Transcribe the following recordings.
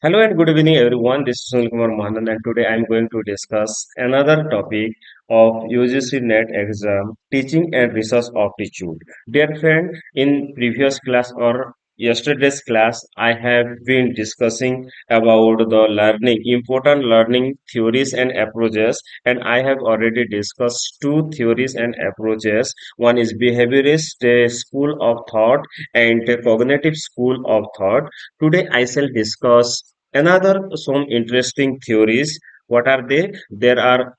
Hello and good evening, everyone. This is Sunil Kumar Mahanan, and today I'm going to discuss another topic of UGC NET exam, teaching and research aptitude. Dear friend, in previous class or yesterday's class, I have been discussing about the learning, important learning theories and approaches, and I have already discussed two theories and approaches. One is behaviorist school of thought and cognitive school of thought. Today I shall discuss another some interesting theories. What are they? There are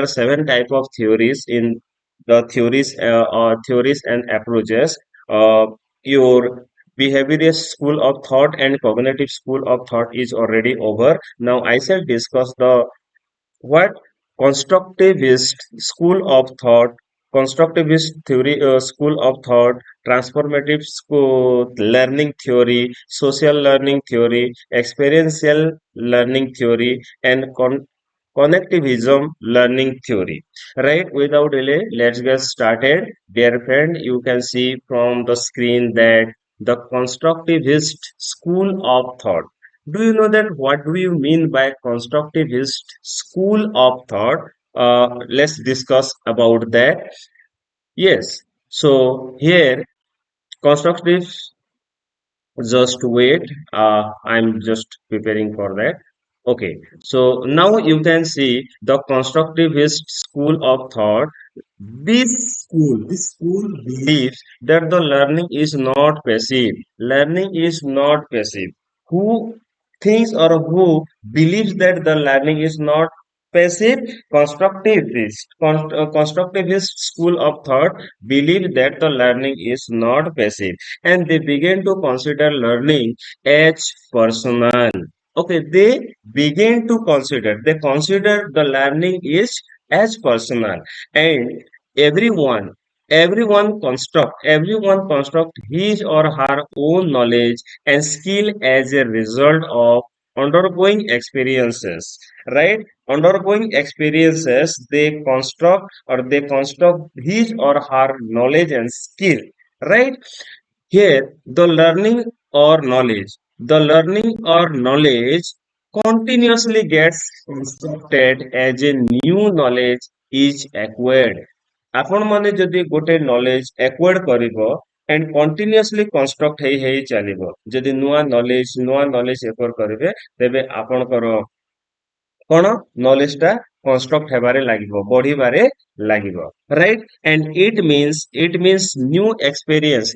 seven type of theories in the theories and approaches. Your behaviorist school of thought and cognitive school of thought is already over. Now I shall discuss the what constructivist school of thought, constructivist theory, school of thought, transformative school learning theory, social learning theory, experiential learning theory, and connectivism learning theory. Right, without delay, let's get started. Dear friend, you can see from the screen that the constructivist school of thought. Do you know that what do you mean by constructivist school of thought? Let's discuss about that. Yes. So here, constructive, just wait. I'm just preparing for that. Okay. So now you can see the constructivist school of thought. This school believes that the learning is not passive. Learning is not passive. Who thinks or who believes that the learning is not passive? Constructivist school of thought believe that the learning is not passive, and they begin to consider learning as personal. Okay, they consider the learning is as personal, and everyone everyone construct his or her own knowledge and skill as a result of undergoing experiences, right? Undergoing experiences, they construct his or her knowledge and skill, right? Here the learning or knowledge continuously gets constructed as a new knowledge is acquired. ଆପଣ ମାନେ ଯଦି ଗୋଟେ knowledge acquired କରିବ and continuously construct ହେଇ ଚାଲିବ, ଯଦି ନୂଆ knowledge acquire କରିବେ, ତେବେ ଆପଣଙ୍କର କଣ knowledge ଟା construct ହେବାରେ ଲାଗିବ, ବଢିବାରେ ଲାଗିବ, right? And it means new experience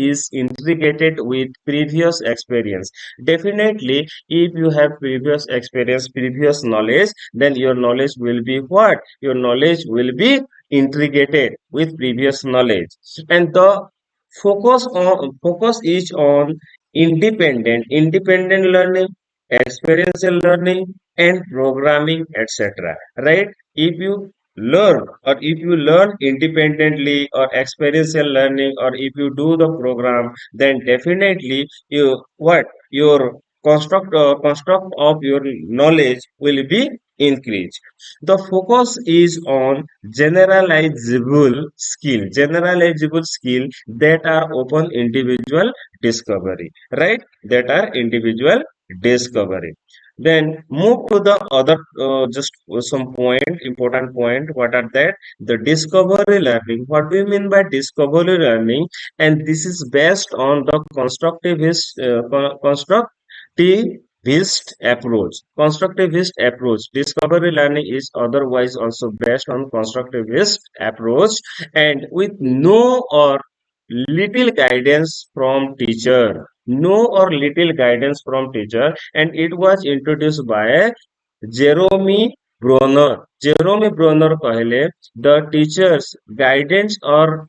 is integrated with previous experience. Definitely, if you have previous experience, previous knowledge, then your knowledge will be what? Your knowledge will be integrated with previous knowledge. And the focus is on independent learning, experiential learning, and programming, etc. Right? If you learn independently or experiential learning, or if you do the program, then definitely your construct of your knowledge will be increased. The focus is on generalizable skill that are open individual discovery, right? That are individual discovery. Then move to the other, just some important point. What are that? The discovery learning. What do you mean by discovery learning? And this is based on the constructivist approach. Discovery learning is otherwise also based on constructivist approach, and with no or little guidance from teacher. No or little guidance from teacher, and it was introduced by Jerome Bruner. Jerome Bruner कहले the teacher's guidance or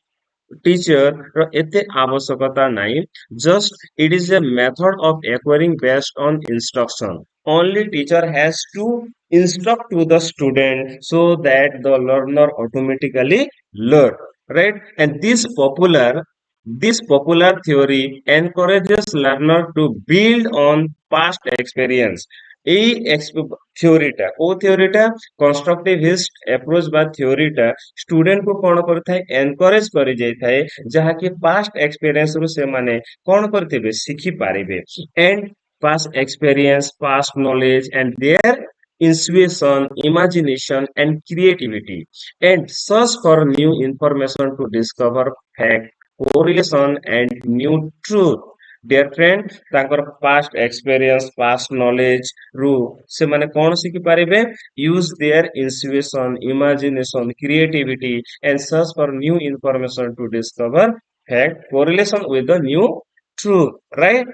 teacher ର ଏତେ ଆବଶ୍ୟକତା ନାହିଁ. Just it is a method of acquiring based on instruction. Only teacher has to instruct to the student so that the learner automatically learn. Right? And this popular theory encourages learner to build on past experience. এই থিওরিটা constructivist approach বা theoryଟା student को कौन କରିଥାଏ encourage କରି ଯାଇଥାଏ, ଯାହାକି past experience ରୁ ସେମାନେ କଣ କରିଥିବେ ଶିଖି ପାରିବେ। And past experience, past knowledge, and their intuition, imagination, and creativity, and search for new information to discover fact, correlation, and new truth. Dear friend, ତାଙ୍କର past experience, past knowledge ରୁ ସେମାନେ କଣ ଶିଖିପାରିବେ? Use their intuition, imagination, creativity, and search for new information to discover fact, correlation with the new truth, right?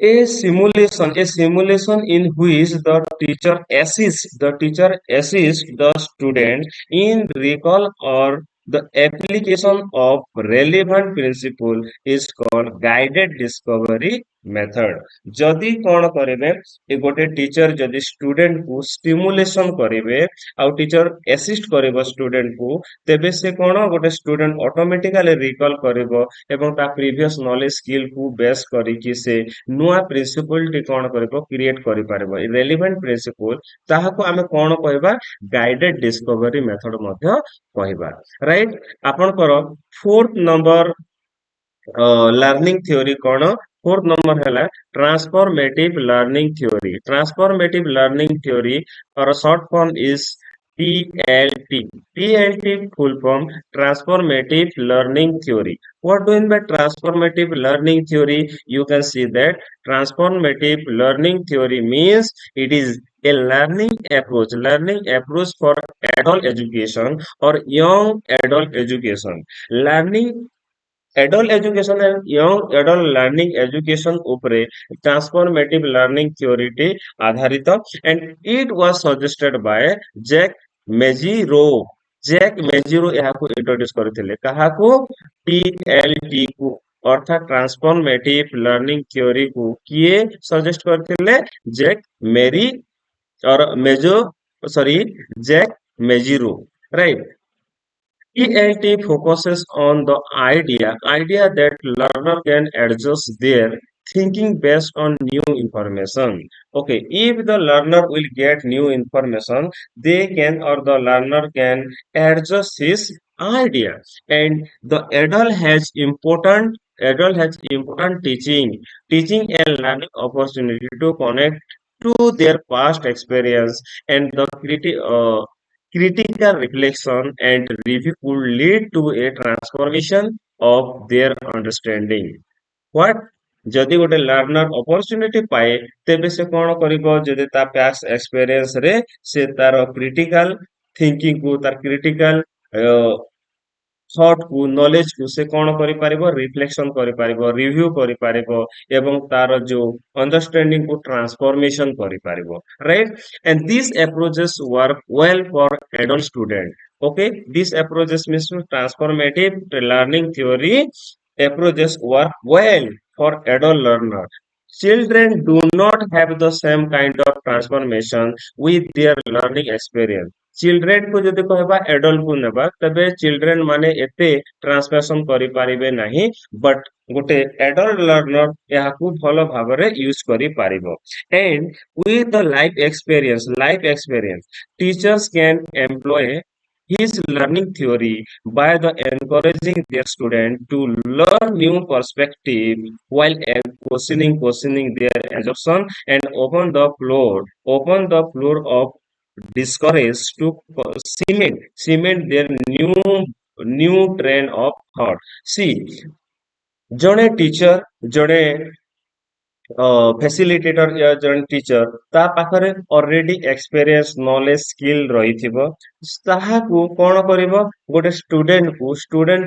A simulation in which the teacher assists the student in recall or the application of relevant principle is called guided discovery method. ଯଦି କଣ କରିବେ ଏ ଗୋଟେ teacher ଯଦି student କୁ stimulation କରିବେ ଆଉ teacher assist କରିବ student କୁ ତେବେ ସେ କଣ ଗୋଟେ ଷ୍ଟୁଡେଣ୍ଟ ଅଟୋମେଟିକାଲି ରିକଲ କରିବ ଏବଂ ତା ପ୍ରିଭିୟସ ନଲେଜ ସ୍କିଲ କୁ ବେସ୍ କରିକି ସେ ନୂଆ ପ୍ରିନ୍ସିପଲ ଟି କଣ କରିବ କ୍ରିଏଟ କରିପାରିବ ରେଲିଭେଣ୍ଟ ପ୍ରିନ୍ସିପଲ ତାହାକୁ ଆମେ କଣ କହିବା ଗାଇଡେଡ ଡିସ୍କଭରି ମେଥଡ ମଧ୍ୟ କହିବା ରାଇଟ ଆପଣଙ୍କର ଫୋର୍ଥ ନମ୍ବର ଲର୍ଣ୍ଣିଂ ଥିଓରି କଣ ଫୋର୍ଥ ନମ୍ବର ହେଲା transformative learning theory. Transformative learning theory or a short form is TLT. TLT full form transformative learning theory. What do you mean by transformative learning theory? You can see that transformative learning theory means it is a learning approach for adult education or young adult education. Learning adult education and young adult learning education ଉପରେ transformative learning theory ଟି ଆଧାରିତ and it was suggested by Jack Mezirow. Jack Mezirow ଏହାକୁ introduce କରିଥିଲେ କାହାକୁ TLT କୁ ଅର୍ଥାତ୍ transformative learning theory କୁ କିଏ suggest କରିଥିଲେ Jack Mary or Mezo sorry Jack Mezirow right. ELT focuses on the idea that learner can adjust their thinking based on new information. Okay, if the learner will get new information, they can or the learner can adjust his idea. And the adult has important teaching and learning opportunity to connect to their past experience and the critical reflection and review could lead to a transformation of their understanding. What? ଯଦି ଗୋଟେ learner opportunity ପାଏ ତେବେ ସେ କଣ କରିବ ଯଦି ତା past experience ରେ ସେ ତାର କ୍ରିଟିକାଲ ଥିଙ୍କିଂ କୁ ତାର କ୍ରିଟିକାଲ ଥଟ୍ କୁ ନଲେଜ କୁ ସେ କଣ କରିପାରିବ ରିଫ୍ଲେକ୍ସନ କରିପାରିବ ରିଭ୍ୟୁ କରିପାରିବ ଏବଂ ତାର ଯୋଉ ଅଣ୍ଡରଷ୍ଟାଣ୍ଡିଂ କୁ ଟ୍ରାନ୍ସଫର୍ମେସନ କରିପାରିବ right and these approaches work well for adult student. Okay, these approaches means transformative learning theory approaches work well for adult learner. Children do not have the same kind of transformation with their learning experience. Children କୁ ଯଦି କହିବା adult କୁ ନେବା ତେବେ children ମାନେ ଏତେ transformation କରିପାରିବେ ନାହିଁ ବଟ୍ ଗୋଟେ ଏଡଲ୍ଟ ଲର୍ଣ୍ଣର ଏହାକୁ ଭଲ ଭାବରେ ୟୁଜ କରିପାରିବ and with the life experience teachers can employ his learning theory by the encouraging their student to learn new perspective while questioning their assumption and open the floor of discourage to cement their new train of thought. See, ଜଣେ teacher ଜଣେ facilitator ୟା ଜଣେ teacher ତା ପାଖରେ already experience knowledge skill ରହିଥିବ ତାହାକୁ କଣ କରିବ ଗୋଟେ ଷ୍ଟୁଡେଣ୍ଟ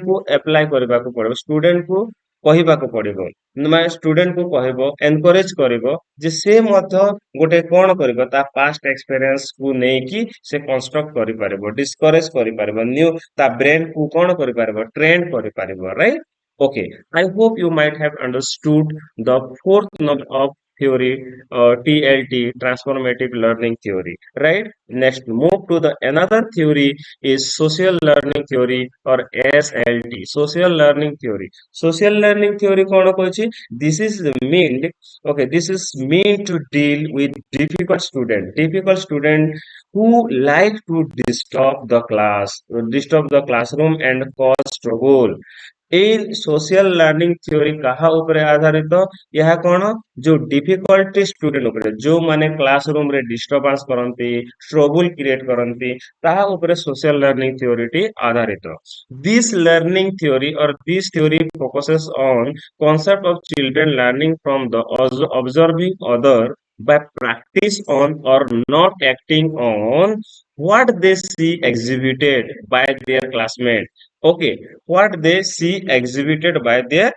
କୁ ଆପ୍ଲାଏ କରିବାକୁ ପଡିବ ଷ୍ଟୁଡେଣ୍ଟ କୁ କହିବାକୁ ପଡିବ ମାନେ ଷ୍ଟୁଡେଣ୍ଟ କୁ କହିବ ଏନକରେଜ କରିବ ଯେ ସେ ମଧ୍ୟ ଗୋଟେ କଣ କରିବ ତା ପାଷ୍ଟ ଏକ୍ସପେରିଏନ୍ସ କୁ ନେଇକି ସେ କନଷ୍ଟ୍ରକ୍ଟ କରିପାରିବ ଡିସ୍କରେଜ କରିପାରିବ ନ୍ୟୁ ତା ବ୍ରେନ କୁ କଣ କରିପାରିବ ଟ୍ରେନ କରିପାରିବ right. Okay, I hope you might have understood the fourth number of theory, TLT, transformative learning theory, right? Next, move to the another theory is social learning theory or SLT, social learning theory. Social learning theory कौन Cauchy? This is meant, okay, this is meant to deal with difficult student who like to disturb the classroom and cause trouble. ଏଇ social learning theory କାହା ଉପରେ ଆଧାରିତ? ଏହା କଣ? ଯୋଉ difficulty student ଉପରେ, ଯୋଉମାନେ କ୍ଲାସ ରୁମ ରେ ଡିଷ୍ଟର୍ବାନ୍ସ କରନ୍ତି, ଟ୍ରବୁଲ କ୍ରିଏଟ କରନ୍ତି, ତାହା ଉପରେ ସୋସିଆଲ ଲର୍ଣ୍ଣିଂ ଥିଓରିଟି ଆଧାରିତ। This learning theory or this theory focuses on concept of children learning from the observing other by practice on or not acting on what they see exhibited by their classmates. Okay, what they see exhibited by their,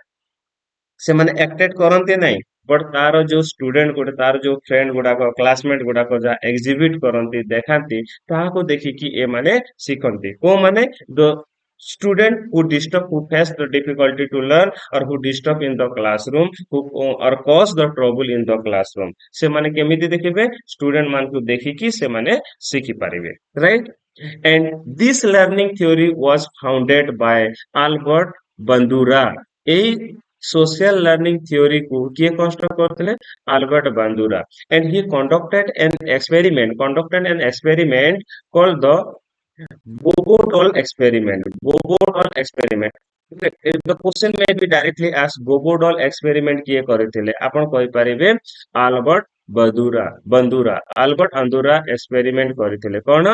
ସେମାନେ ଆକ୍ଟେଡ କରନ୍ତି ନାହିଁ, but ତାର ଯୋଉ student ଗୋଟେ, ତାର ଯୋଉ friend ଗୁଡାକ, classmate ଗୁଡାକ ଯାହା ଏକ୍ସିବିଟ କରନ୍ତି, ଦେଖାନ୍ତି, ତାହାକୁ ଦେଖିକି ଏମାନେ ଶିଖନ୍ତି। କୋଉମାନେ? ଦ student who disturb, who face the difficulty to learn or who disturb in the classroom, who or cause the trouble in the classroom, ସେମାନେ କେମିତି ଦେଖିବେ? ଷ୍ଟୁଡେଣ୍ଟ ମାନଙ୍କୁ ଦେଖିକି ସେମାନେ ଶିଖି ପାରିବେ, right? And this learning theory was founded by Albert Bandura। ଏଇ social learning theory को किए construct करଥିଲେ? Albert Bandura। And he conducted an experiment called the Bobo doll experiment। Bobo doll experiment। The question may be directly asked, Bobo doll experiment किए କରିଥିଲେ? ଆପଣ କହିପାରିବେ Albert ବନ୍ଦୁରା Albert ଆନ୍ଦୁରା experiment କରିଥିଲେ। କଣ?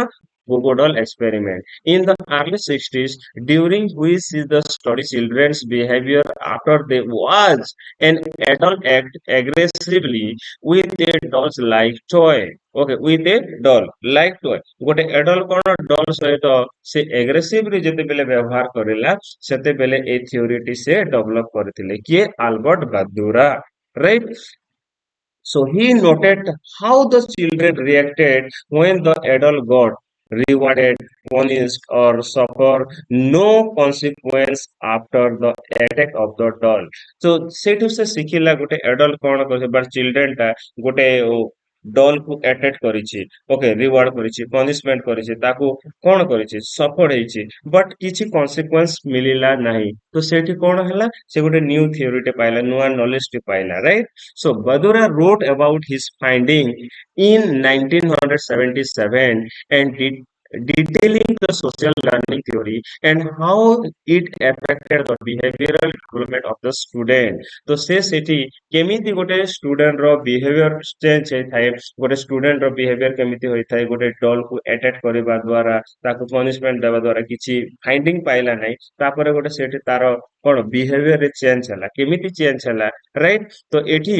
Bobo doll experiment in the early 60s, during which the study children's behavior after they watch an adult act aggressively with a doll's like toy। Okay, with a doll like toy, ଗୋଟେ adult କଣ doll ସହିତ ସେ aggressively ଯେତେବେଳେ ବ୍ୟବହାର କରିଲା, ସେତେବେଳେ এই theoryଟି ସେ develop କରିଥିଲେ। କିଏ? Albert Bandura, right? So he noted how the children reacted when the adult got rewarded, punished, or suffer no consequence after the attack of the doll। So ସେଇଠୁ ସେ ଶିଖିଲା ଗୋଟେ adult କଣ କରୁଛି, ବା children ଟା ଗୋଟେ ଡଲ୍ କୁ attack କରିଛି, ଓକେ, ରିୱାର୍ଡ କରିଛି, ପନିଶମେଣ୍ଟ କରିଛି, ତାକୁ କଣ କରିଛି, ସଫଳ ହେଇଛି, ବଟ୍ କିଛି କନସିକ୍ୱେନ୍ସ ମିଳିଲା ନାହିଁ। ତ ସେଇଠି କଣ ହେଲା? ସେ ଗୋଟେ ନ୍ୟୁ ଥିଓରିଟେ ପାଇଲା, ନୂଆ ନଲେଜ ଟେ ପାଇଲା, right? So Badura wrote about his finding in 1977 and detailing the social learning theory and how it affected the behavioral development of the student। तो से सेठी केमिति गोटे स्टूडेंट रो बिहेवियर चेंज होइथाय, गोटे स्टूडेंट रो बिहेवियर केमिति होइथाय, गोटे डॉल को अटैक करबा द्वारा, ताको पनिशमेंट देबा द्वारा किछि फाइंडिंग पाइला नै, तापर गोटे सेठी तार कोन बिहेवियर रे चेंज हला, केमिति चेंज हला, राइट? तो एठी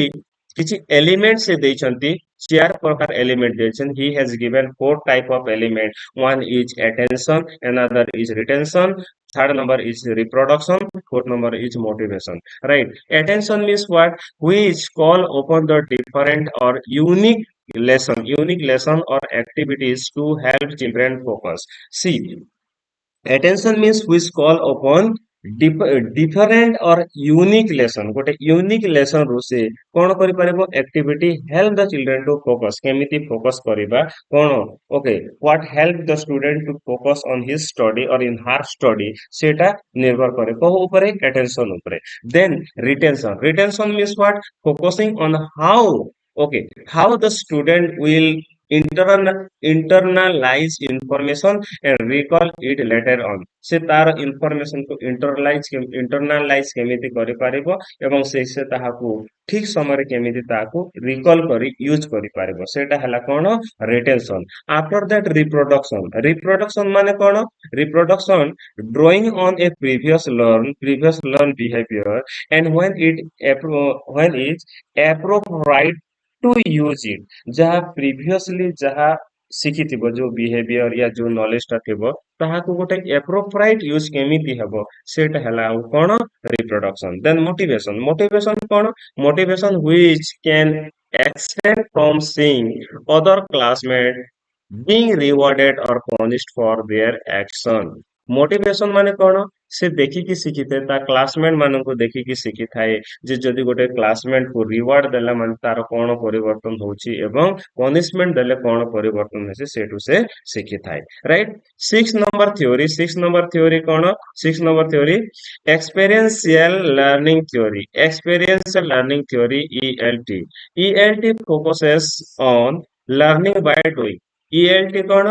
କିଛି एलिमेंट से ଦେଇଛନ୍ତି, चार प्रकार एलिमेंट ଦେଇଛନ୍ତି। He has given four type of element, one is attention, another is retention, third number is reproduction, fourth number is motivation, right? Attention means what? Which call upon the different or unique lesson or activities to help children focus। See, attention means which call upon different or unique lesson, ଗୋଟେ unique lesson ରୁ ସେ କଣ କରିପାରିବ? activity help the children to focus, କେମିତି focus କରିବା, କଣ? okay, what help the student to focus on his study or in her study, ସେଟା ନିର୍ଭର କରେ କୋଉ ଉପରେ? attention ଉପରେ। then retention means what? focusing on how, okay, how the student will internalize information and recall it later on। ସେ ତାର information କୁ ଇଣ୍ଟରନାଲାଇଜ କେମିତି କରିପାରିବ ଏବଂ ସେ ତାହାକୁ ଠିକ ସମୟରେ କେମିତି ତାହାକୁ ରିକଲ କରି ୟୁଜ କରିପାରିବ, ସେଇଟା ହେଲା କଣ? ରିଟେନସନ। ଆଫ୍ଟର ଦ୍ୟାଟ ରିପ୍ରଡକ୍ସନ ମାନେ କଣ? Reproduction drawing on a previous learn behavior and when it's appropriate to use it। ଯାହା ପ୍ରିଭିୟସଲି ଯାହା ଶିଖିଥିବ, ଯୋଉ ବିହେଭିୟର ୟା ଯୋଉ ନଲେଜ ଟା ଥିବ, ତାହାକୁ ଗୋଟେ appropriate ୟୁଜ କେମିତି ହେବ, ସେଇଟା ହେଲା ଆଉ କଣ? ରିପ୍ରଡକ୍ସନ। ଦେନ୍ ମୋଟିଭେସନ କଣ? Motivation which can extend from seeing other classmates being rewarded or punished for their action। Motivation ମାନେ କଣ? ସେ ଦେଖିକି ଶିଖିଥାଏ, ତା କ୍ଲାସମେଟ ମାନଙ୍କୁ ଦେଖିକି ଶିଖିଥାଏ ଯେ ଯଦି ଗୋଟେ କ୍ଲାସମେଟ କୁ ରିୱାର୍ଡ ଦେଲା ମାନେ ତାର କଣ ପରିବର୍ତ୍ତନ ହଉଛି ଏବଂ ପନିଶମେଣ୍ଟ ଦେଲେ କଣ ପରିବର୍ତ୍ତନ ହେଉଛି, ସେଇଠୁ ସେ ଶିଖିଥାଏ, ରାଇଟ? ସିକ୍ସ ନମ୍ବର ଥିଓରି କଣ? Six number theory experiential learning theory, ELT। ELT focuses on learning by doing। ELT କଣ?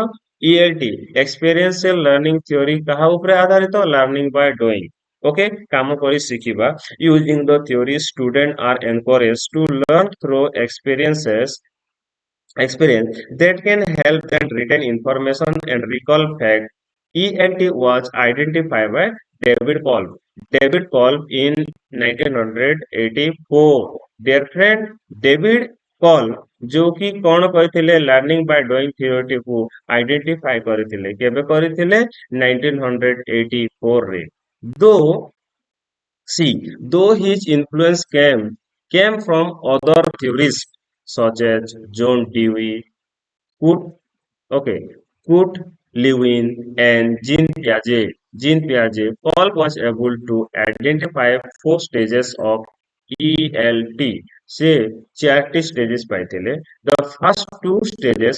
ELT ଏକ୍ସପେରିଏନ୍ସିଆଲ ଲର୍ନିଂ ଥିଓରି କାହା ଉପରେ ଆଧାରିତ? Learning ବାय doing. Okay, କାମ କରି ଶିଖିବା. Using the theory, students are encouraged to learn through experience that can help them retain information and recall facts. ELT was identified by David Kolb. David Kolb in 1984. Dear friend, David Kolb जो कि कौन କରିଥିଲେ learning Bai doing theory କୁ identify କରିଥିଲେ କେବେ କରିଥିଲେ 1984 ରେ though though his influence came from other theorists such as John Dewey, Kurt, okay, Kurt Lewin, and Jean Piaget, Paul was able to identify four stages of ELT. ସେ ଚାରିଟି stages ପାଇଥିଲେ. The first two stages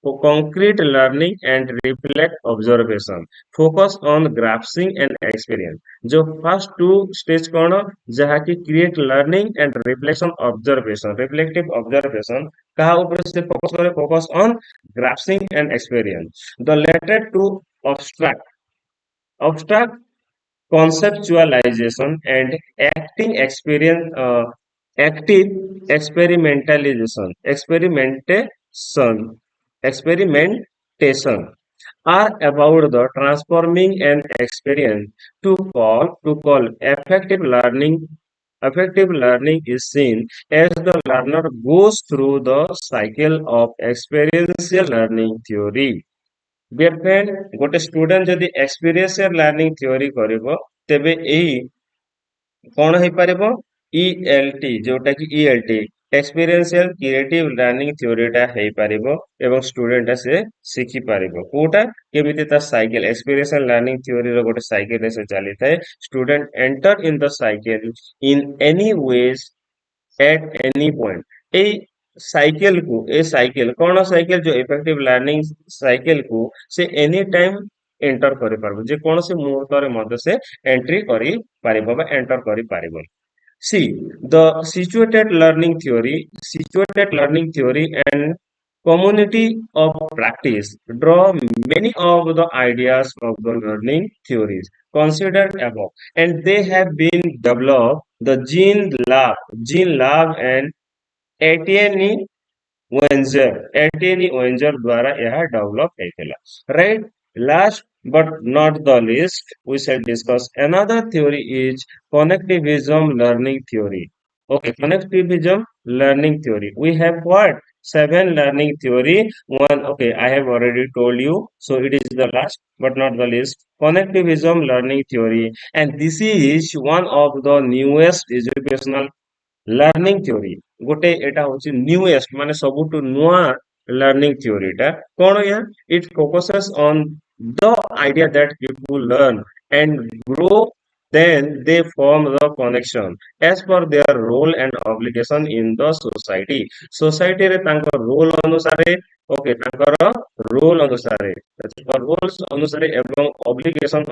for concrete learning and reflect observation, focus on grasping and experience. जो first two stage कौन ଯାହାକି create learning and reflective observation kaha upare se focus kare focus on grasping and experience. The latter two abstract conceptualization and active experimentation are about the transforming an experience to call effective learning is seen as the learner goes through the cycle of experiential learning theory. Dear friend, ଗୋଟେ student ଯଦି experiential learning theory କରିବ ତେବେ ଏଇ କଣ ହେଇପାରିବ ELT ଯୋଉଟା କି ELT experiential creative learning theory ଟା ହେଇପାରିବ ଏବଂ student ଟା ସେ ଶିଖିପାରିବ କୋଉଟା କେମିତି ତା ସାଇକେଲ experiential learning theory ର ଗୋଟେ ସାଇକେଲ ସେ ଚାଲିଥାଏ student enter in the cycle in any ways at any point ଏଇ ସାଇକେଲ କଣ ସାଇକେଲ ଯୋଉ ଇଫେକ୍ଟିଭ ଲର୍ଣ୍ଣିଂ ସାଇକେଲ କୁ ସେ ଏନି ଟାଇମ ଏଣ୍ଟର କରିପାରିବ ଯେ କୌଣସି ମୁହୂର୍ତ୍ତରେ ମଧ୍ୟ ସେ ଏଣ୍ଟ୍ରି କରିପାରିବ ବା ଏଣ୍ଟର କରିପାରିବ. See, the situated learning theory and community of practice draw many of the ideas of the learning theories considered above, and they have been developed. The Jean Lab and Etienne Wenger द्वारा यह develop ହେଇଥିଲା. Right? Last but not the least, we shall discuss another theory is connectivism learning theory. Okay, connectivism learning theory. We have what? Seven learning theory. One, okay, I have already told you. So it is the last but not the least. Connectivism learning theory. And this is one of the newest educational learning theory ଗୋଟେ ଏଟା ହଉଛି ନ୍ୟୁଏଷ୍ଟ ମାନେ ସବୁଠୁ ନୂଆ learning ଥିଓରିଟା କଣ yeah it focuses on the idea that people learn and grow then they form the connection as per their role and obligation in the society. Society ରେ ତାଙ୍କ ରୋଲ ଅନୁସାରେ ଓକେ ତାଙ୍କର ରୋଲ ଅନୁସାରେ ରୋଲ୍ସ ଅନୁସାରେ ଏବଂ obligation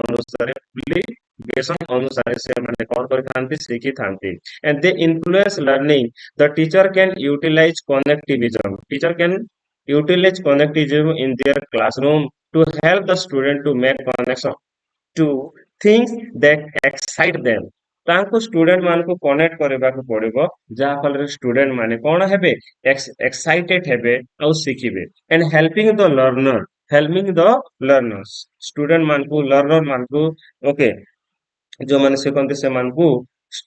ଅନୁସାରେ ସେମାନେ କଣ କରିଥାନ୍ତି ଶିଖିଥାନ୍ତି and they influence learning. The teacher can utilize connectivism in their classroom to help the student to make connection to things that excite them. ତାଙ୍କୁ ଷ୍ଟୁଡେଣ୍ଟ ମାନଙ୍କୁ କନେକ୍ଟ କରିବାକୁ ପଡିବ ଯାହା ଫଳରେ ଷ୍ଟୁଡେଣ୍ଟ ମାନେ କଣ ହେବେ ଏକ୍ସାଇଟେଡ ହେବେ ଆଉ ଶିଖିବେ and helping the learners student ମାନଙ୍କୁ ଲର୍ନର ମାନଙ୍କୁ ଓକେ ଯୋଉମାନେ ଶିଖନ୍ତି ସେମାନଙ୍କୁ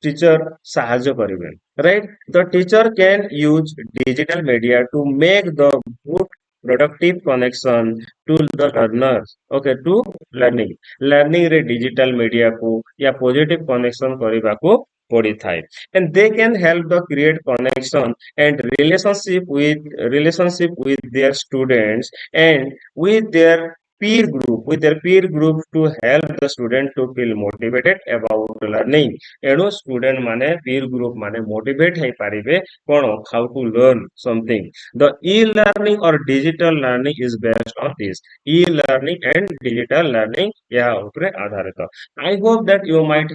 ଟିଚର ସାହାଯ୍ୟ କରିବେ right. The teacher can use digital media to make the good productive connection to the learners okay to learning ରେ digital media କୁ या positive connection କରିବାକୁ ପଡିଥାଏ and they can help the create connection and relationship with their students and with their peer group to help the student to feel motivated about learning. एणु student माने peer group माने motivate ହେଇ ପାରିବେ କଣ how to learn something. The e-learning or digital learning is based on this. E-learning and digital learning ଏହା ଉପରେ ଆଧାରିତ. I hope that you might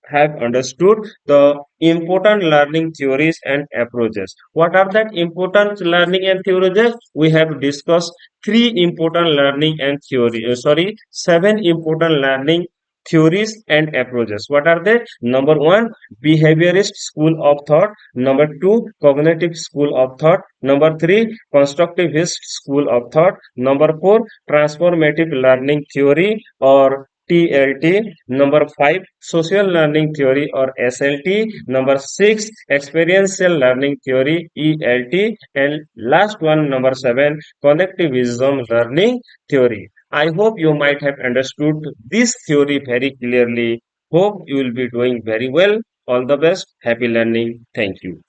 have understood the important learning theories and approaches. What are that important learning and theories? We have discussed three important learning and theory. Sorry, seven important learning. theories and approaches. What are they? Number one, behaviorist school of thought. Number two, cognitive school of thought. Number three, constructivist school of thought. Number four, transformative learning theory or TLT. Number five, social learning theory or SLT. Number six, experiential learning theory ELT. And last one, number seven, connectivism learning theory. I hope you might have understood this theory very clearly. Hope you will be doing very well. All the best. Happy learning. Thank you.